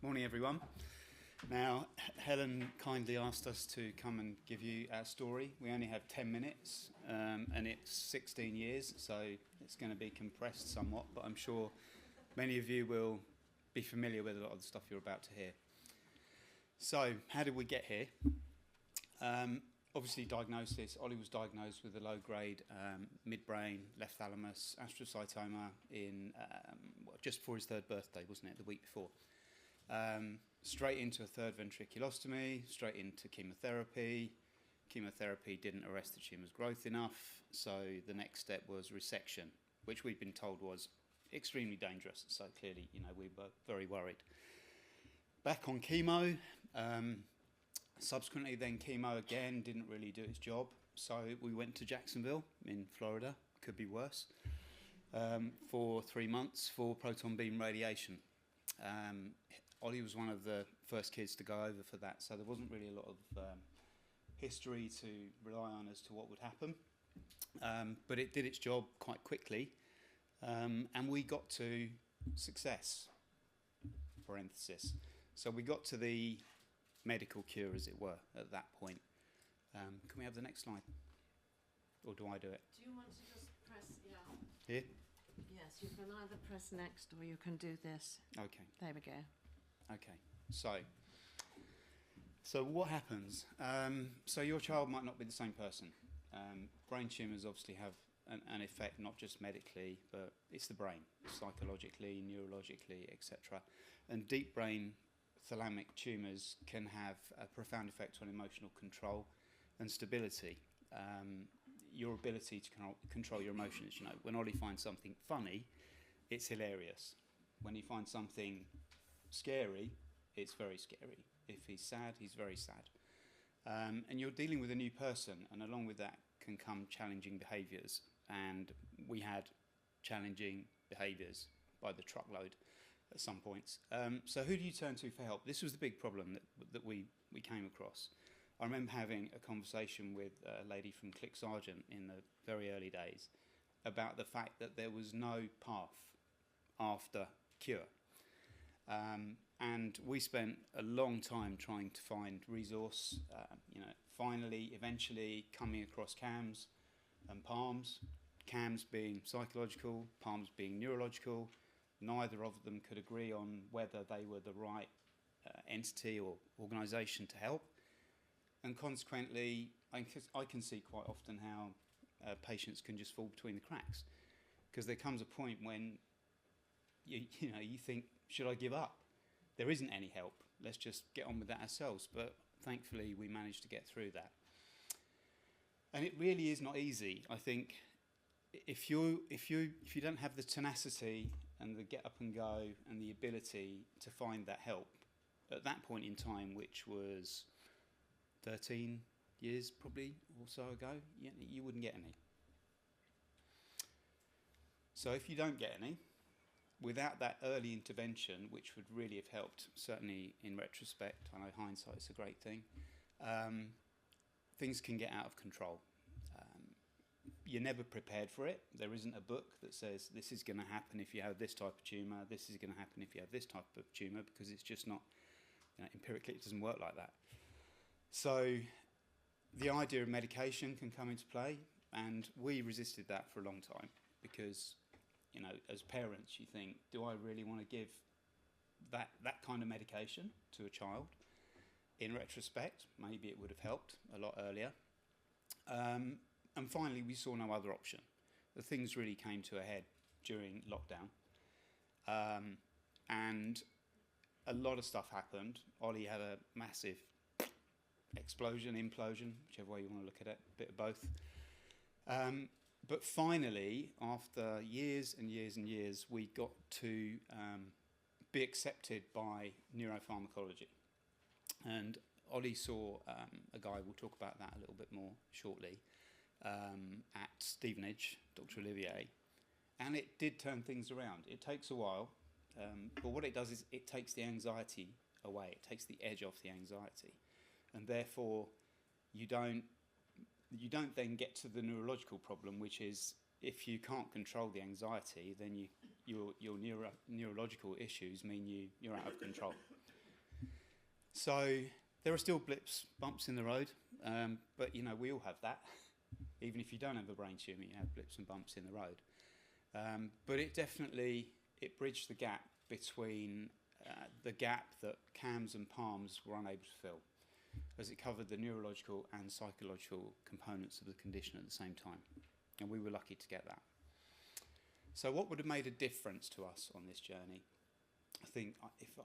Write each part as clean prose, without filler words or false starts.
Morning, everyone. Now, Helen kindly asked us to come and give you our story. We only have 10 minutes, and it's 16 years, so it's going to be compressed somewhat, but I'm sure many of you will be familiar with a lot of the stuff you're about to hear. So, how did we get here? Obviously, diagnosis. Ollie was diagnosed with a low-grade midbrain left thalamus astrocytoma in just before his third birthday, wasn't it? The week before. Straight into a third ventriculostomy, straight into chemotherapy. Chemotherapy didn't arrest the tumour's growth enough, so the next step was resection, which we'd been told was extremely dangerous. So clearly, we were very worried. Back on chemo. Subsequently, then chemo again didn't really do its job, so we went to Jacksonville in Florida, could be worse, for 3 months for proton beam radiation. Ollie was one of the first kids to go over for that, so there wasn't really a lot of history to rely on as to what would happen, but it did its job quite quickly, and we got to success, parenthesis. So we got to the medical cure, as it were, at that point. Can we have the next slide? Or do I do it? Do you want to just press, Here? Yes, you can either press next or you can do this. Okay. There we go. Okay. So what happens? So your child might not be the same person. Brain tumours obviously have an effect, not just medically, but it's the brain, psychologically, neurologically, etc. And deep brain thalamic tumours can have a profound effect on emotional control and stability. Your ability to control your emotions. When Ollie finds something funny, it's hilarious. When he finds something scary, it's very scary. If he's sad, he's very sad. And you're dealing with a new person, and along with that can come challenging behaviours. And we had challenging behaviours by the truckload at some points. So who do you turn to for help? This was the big problem that we came across. I remember having a conversation with a lady from Click Sargent in the very early days about the fact that there was no path after cure. And we spent a long time trying to find resource, finally, eventually coming across CAMS and PALMS, CAMS being psychological, PALMS being neurological. Neither of them could agree on whether they were the right entity or organisation to help. And consequently, I can see quite often how patients can just fall between the cracks, because there comes a point when you think, should I give up? There isn't any help. Let's just get on with that ourselves. But thankfully, we managed to get through that. And it really is not easy. I think if you don't have the tenacity and the get up and go and the ability to find that help at that point in time, which was 13 years probably or so ago, you wouldn't get any. So if you don't get any, without that early intervention, which would really have helped, certainly in retrospect, I know hindsight's a great thing, things can get out of control. You're never prepared for it. There isn't a book that says this is going to happen if you have this type of tumour, this is going to happen if you have this type of tumour, because it's just not, empirically it doesn't work like that. So the idea of medication can come into play, and we resisted that for a long time because, as parents, you think, do I really want to give that kind of medication to a child? In retrospect, maybe it would have helped a lot earlier. And finally, we saw no other option. The things really came to a head during lockdown. And a lot of stuff happened. Ollie had a massive explosion, implosion, whichever way you want to look at it, a bit of both. But finally, after years and years and years, we got to be accepted by neuropharmacology. And Ollie saw a guy, we'll talk about that a little bit more shortly, at Stevenage, Dr. Olivier, and it did turn things around. It takes a while, but what it does is it takes the anxiety away. It takes the edge off the anxiety, and therefore you don't then get to the neurological problem, which is if you can't control the anxiety, then your neurological issues mean you're out of control. So there are still blips, bumps in the road, but we all have that. Even if you don't have a brain tumour, you have blips and bumps in the road. But it definitely bridged the gap between the gap that CAMS and PALMS were unable to fill, as it covered the neurological and psychological components of the condition at the same time. And we were lucky to get that. So what would have made a difference to us on this journey? I think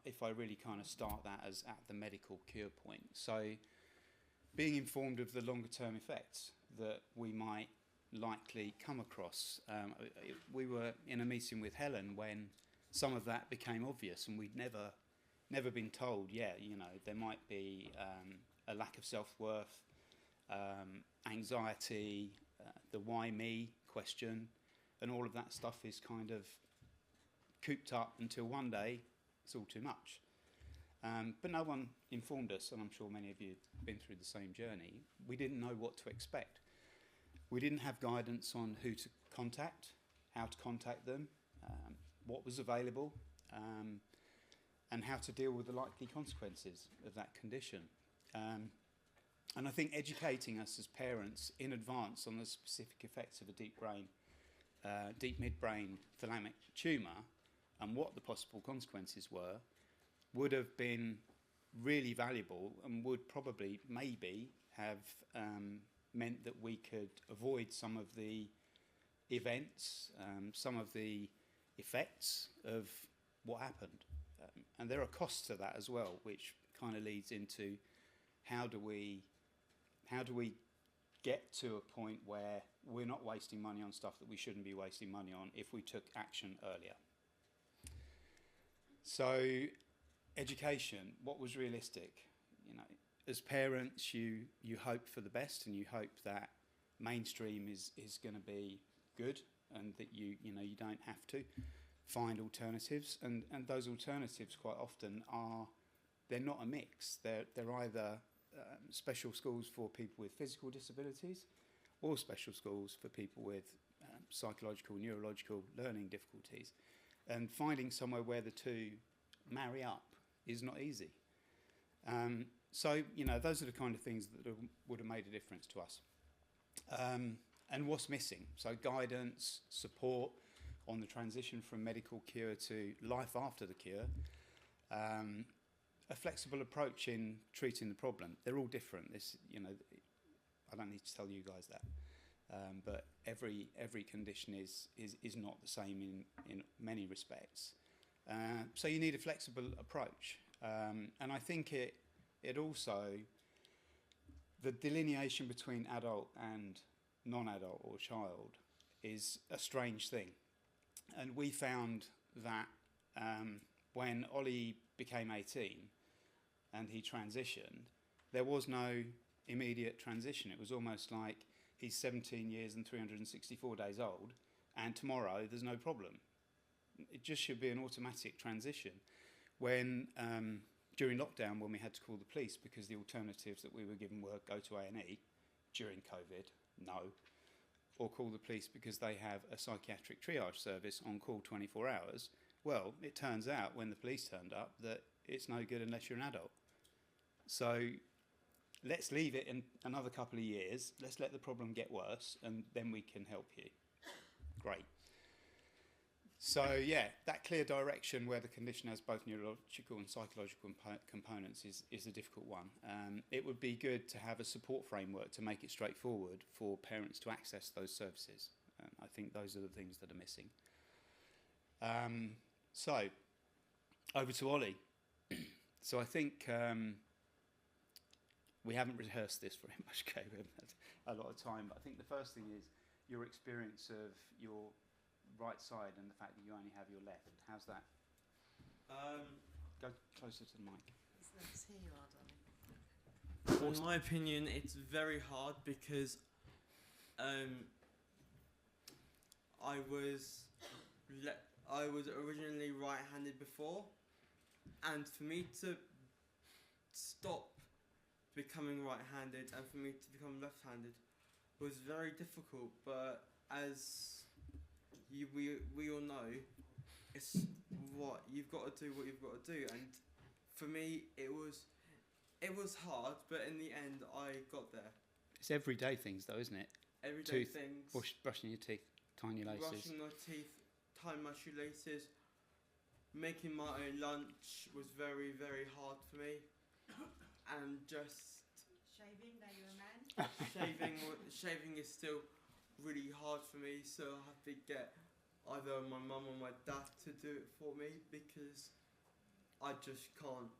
if I really kind of start that as at the medical cure point. So being informed of the longer term effects that we might likely come across. We were in a meeting with Helen when some of that became obvious, and we'd never been told, there might be a lack of self-worth, anxiety, the why me question, and all of that stuff is kind of cooped up until one day it's all too much. But no one informed us, and I'm sure many of you have been through the same journey. We didn't know what to expect. We didn't have guidance on who to contact, how to contact them, what was available, and how to deal with the likely consequences of that condition. And I think educating us as parents in advance on the specific effects of a deep midbrain thalamic tumour and what the possible consequences were would have been really valuable, and would probably maybe have meant that we could avoid some of the events, some of the effects of what happened. And there are costs to that as well, which kind of leads into how do we get to a point where we're not wasting money on stuff that we shouldn't be wasting money on if we took action earlier. So education, what was realistic? As parents, you hope for the best, and you hope that mainstream is going to be good, and that you don't have to find alternatives. And those alternatives quite often they're not a mix. They're either special schools for people with physical disabilities, or special schools for people with psychological, neurological learning difficulties. And finding somewhere where the two marry up is not easy. So, those are the kind of things that would have made a difference to us. And what's missing? So guidance, support on the transition from medical cure to life after the cure. A flexible approach in treating the problem. They're all different. I don't need to tell you guys that. But every condition is not the same in many respects. So you need a flexible approach. And I think it also, the delineation between adult and non-adult or child is a strange thing. And we found that when Ollie became 18 and he transitioned, there was no immediate transition. It was almost like he's 17 years and 364 days old, and tomorrow there's no problem. It just should be an automatic transition. When during lockdown, when we had to call the police because the alternatives that we were given were go to A&E during COVID, no, or call the police because they have a psychiatric triage service on call 24 hours. Well, it turns out when the police turned up that it's no good unless you're an adult. So let's leave it in another couple of years. Let's let the problem get worse, and then we can help you. Great. So yeah, that clear direction where the condition has both neurological and psychological components is a difficult one. It would be good to have a support framework to make it straightforward for parents to access those services. I think those are the things that are missing. So over to Ollie. So I think we haven't rehearsed this very much, okay? We haven't had a lot of time, but I think the first thing is your experience of your right side and the fact that you only have your left. How's that? Go closer to the mic. Here you are, darling. In my opinion, it's very hard because I was originally right-handed before, and for me to stop becoming right-handed and for me to become left-handed was very difficult. But as we all know, it's what you've got to do, and for me it was It was hard, but in the end, I got there. It's everyday things, though, isn't it? Everyday things. Brushing your teeth, tying your laces. Brushing my teeth, tying my shoelaces, making my own lunch was very, very hard for me, and just Shaving, now you're a man. shaving is still really hard for me. So I have to get either my mum or my dad to do it for me because I just can't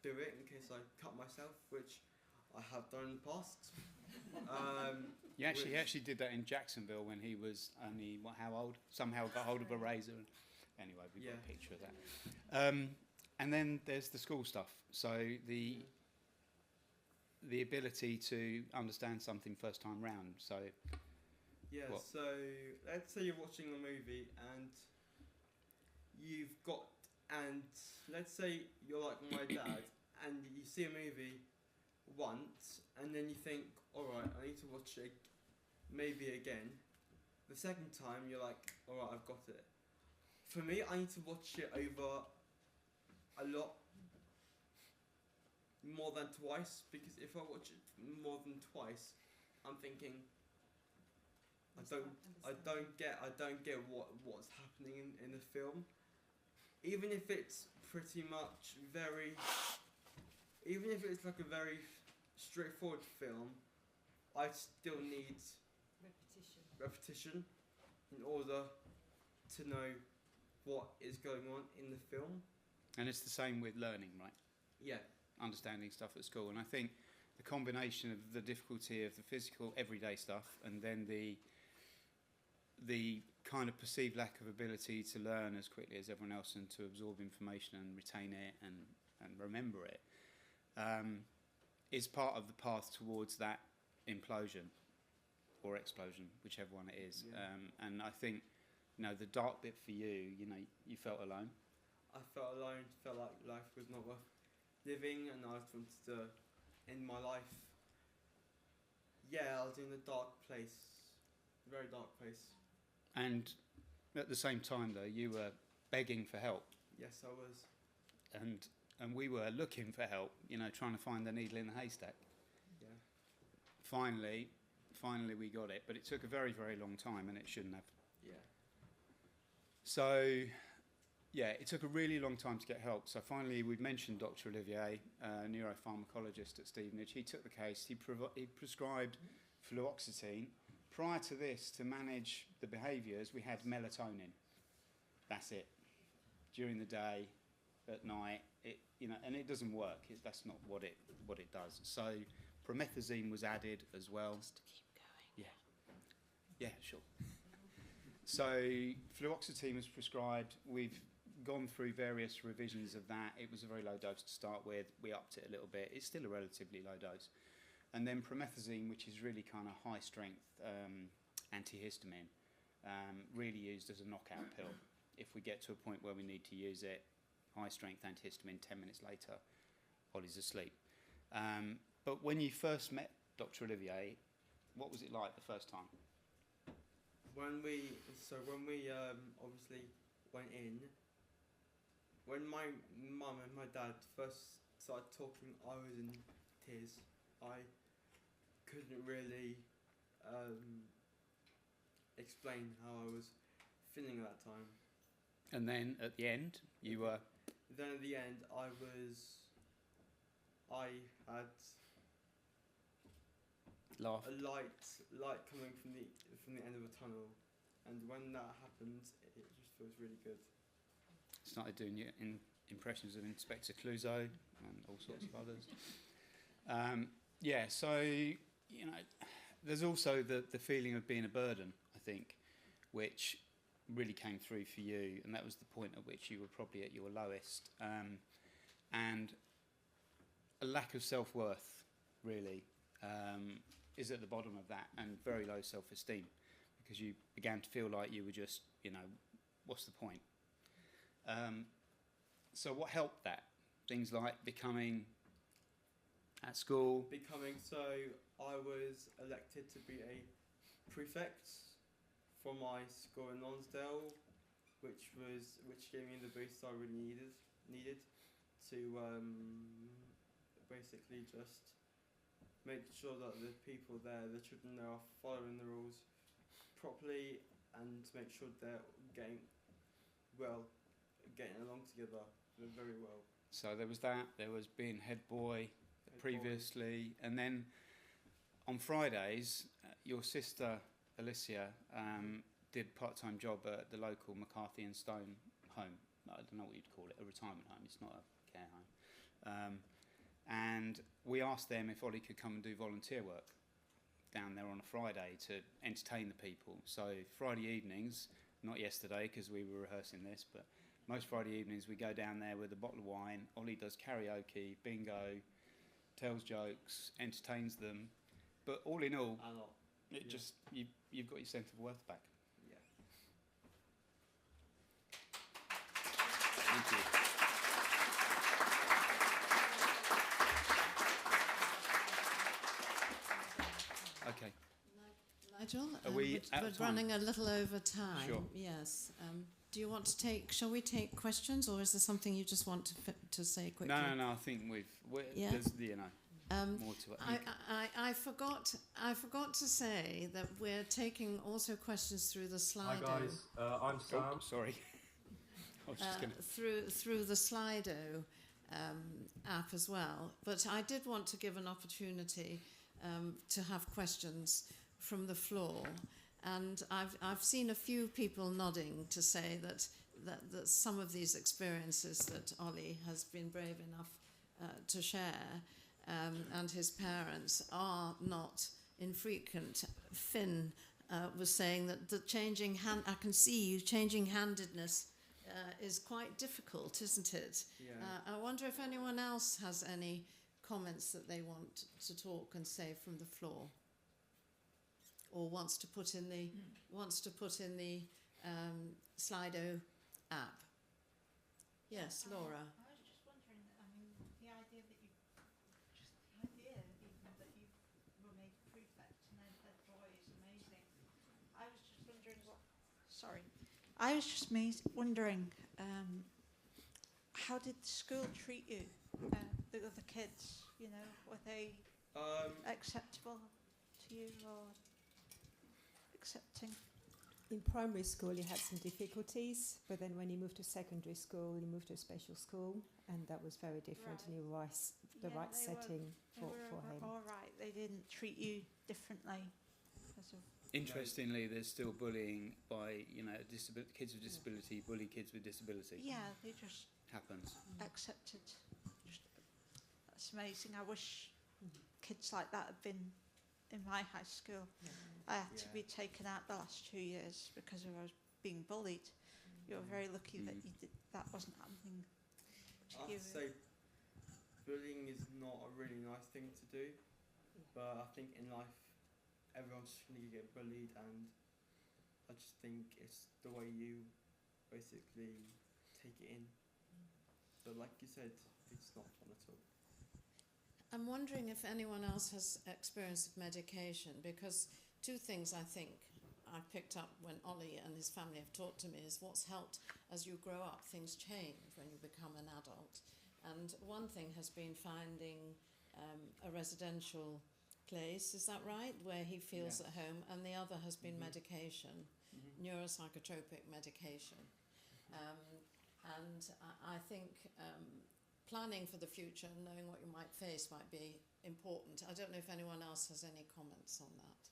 do it in case I cut myself, which I have done in the past. He actually did that in Jacksonville when he was only how old? Somehow got hold of a razor. Anyway, we've got a picture of that. And then there's the school stuff. So the ability to understand something first time round. So so let's say you're watching a movie and let's say you're like my dad and you see a movie once and then you think, alright, I need to watch it maybe again. The second time you're like, alright, I've got it. For me, I need to watch it over a lot more than twice, because if I watch it more than twice, I'm thinking I don't get what's happening in the film. Even if it's pretty much even if it's like a very straightforward film, I still need repetition in order to know what is going on in the film. And it's the same with learning, right? Yeah. Understanding stuff at school. And I think the combination of the difficulty of the physical everyday stuff and then the kind of perceived lack of ability to learn as quickly as everyone else and to absorb information and retain it and remember it is part of the path towards that implosion or explosion, whichever one it is. Yeah. And I think, the dark bit for you, you felt alone. I felt alone, felt like life was not worth living, and I just wanted to end my life. Yeah, I was in a dark place, a very dark place. And at the same time, though, you were begging for help. Yes, I was. And we were looking for help, trying to find the needle in the haystack. Yeah. Finally we got it, but it took a very, very long time, and it shouldn't have. Yeah. So, it took a really long time to get help. So finally, we mentioned Dr. Olivier, a neuropharmacologist at Stevenage. He took the case. He prescribed fluoxetine. Prior to this, to manage the behaviours, we had melatonin. That's it. During the day, at night, and it doesn't work. That's not what it does. So promethazine was added as well. Just to keep going. Yeah, sure. So fluoxetine was prescribed. We've gone through various revisions of that. It was a very low dose to start with. We upped it a little bit. It's still a relatively low dose. And then promethazine, which is really kind of high strength antihistamine, really used as a knockout pill. If we get to a point where we need to use it, high strength antihistamine, 10 minutes later, Ollie's asleep. But when you first met Dr. Olivier, what was it like the first time? When we obviously went in, when my mum and my dad first started talking, I was in tears. I couldn't really explain how I was feeling at that time. And then at the end, you were... Then at the end, I had laugh. a light coming from the end of a tunnel, and when that happens, it just feels really good. Started doing your impressions of Inspector Clouseau and all sorts of others. So there's also the feeling of being a burden, I think, which really came through for you, and that was the point at which you were probably at your lowest, and a lack of self-worth really is at the bottom of that, and very low self-esteem, because you began to feel like you were just, what's the point? So what helped that? Things like becoming at school. So I was elected to be a prefect for my school in Lonsdale, which gave me the boost I really needed to basically just make sure that the people there, the children there, are following the rules properly, and make sure they're getting along together very well. So there was that. There was being head boy previously, and then on Fridays, your sister Alicia did part-time job at the local McCarthy and Stone home. I don't know what you'd call it, a retirement home. It's not a care home. And we asked them if Ollie could come and do volunteer work down there on a Friday to entertain the people. So Friday evenings, not yesterday because we were rehearsing this, but most Friday evenings we go down there with a bottle of wine. Ollie does karaoke, bingo, tells jokes, entertains them. But all in all, just you've got your sense of worth back. Yeah. Thank you. Okay. Nigel, Are we out we're of time? running a little over time. Sure. Yes. Do you want to take? Shall we take questions, or is there something you just want to say quickly? No. I think Yeah? there's more to it. I forgot to say that we're taking also questions through the Slido. Hi guys, I'm Sam. Oh, sorry. I was just through the Slido app as well. But I did want to give an opportunity to have questions from the floor, and I've seen a few people nodding to say that some of these experiences that Ollie has been brave enough to share and his parents are not infrequent. Finn was saying that the changing I can see you changing handedness is quite difficult, isn't it? Yeah. I wonder if anyone else has any comments that they want to talk and say from the floor, or wants to put in the Slido app. Yes, Laura. I was just wondering, I mean, the idea that you were made prefect and then head boy is amazing. I was just wondering wondering, how did the school treat you, the other kids, you know, were they acceptable to you or accepting? In primary school, he had some difficulties, but then when he moved to secondary school, he moved to a special school, and that was very different, and he was the right setting for him. All right, they didn't treat you differently. Interestingly, there's still bullying by kids with disability bully kids with disability. Yeah, they just Happens. accepted. That's amazing. I wish kids like that had been in my high school. I had to be taken out the last 2 years because I was being bullied. You're very lucky that that wasn't happening to you. I'd say bullying is not a really nice thing to do, but I think in life everyone's just going to get bullied, and I just think it's the way you basically take it in. But like you said, it's not fun at all. I'm wondering if anyone else has experience of medication, because two things I think I picked up when Ollie and his family have talked to me is what's helped as you grow up. Things change when you become an adult. And one thing has been finding a residential place, is that right, where he feels at home, and the other has been medication, neuropsychotropic medication. And I think planning for the future and knowing what you might face might be important. I don't know if anyone else has any comments on that.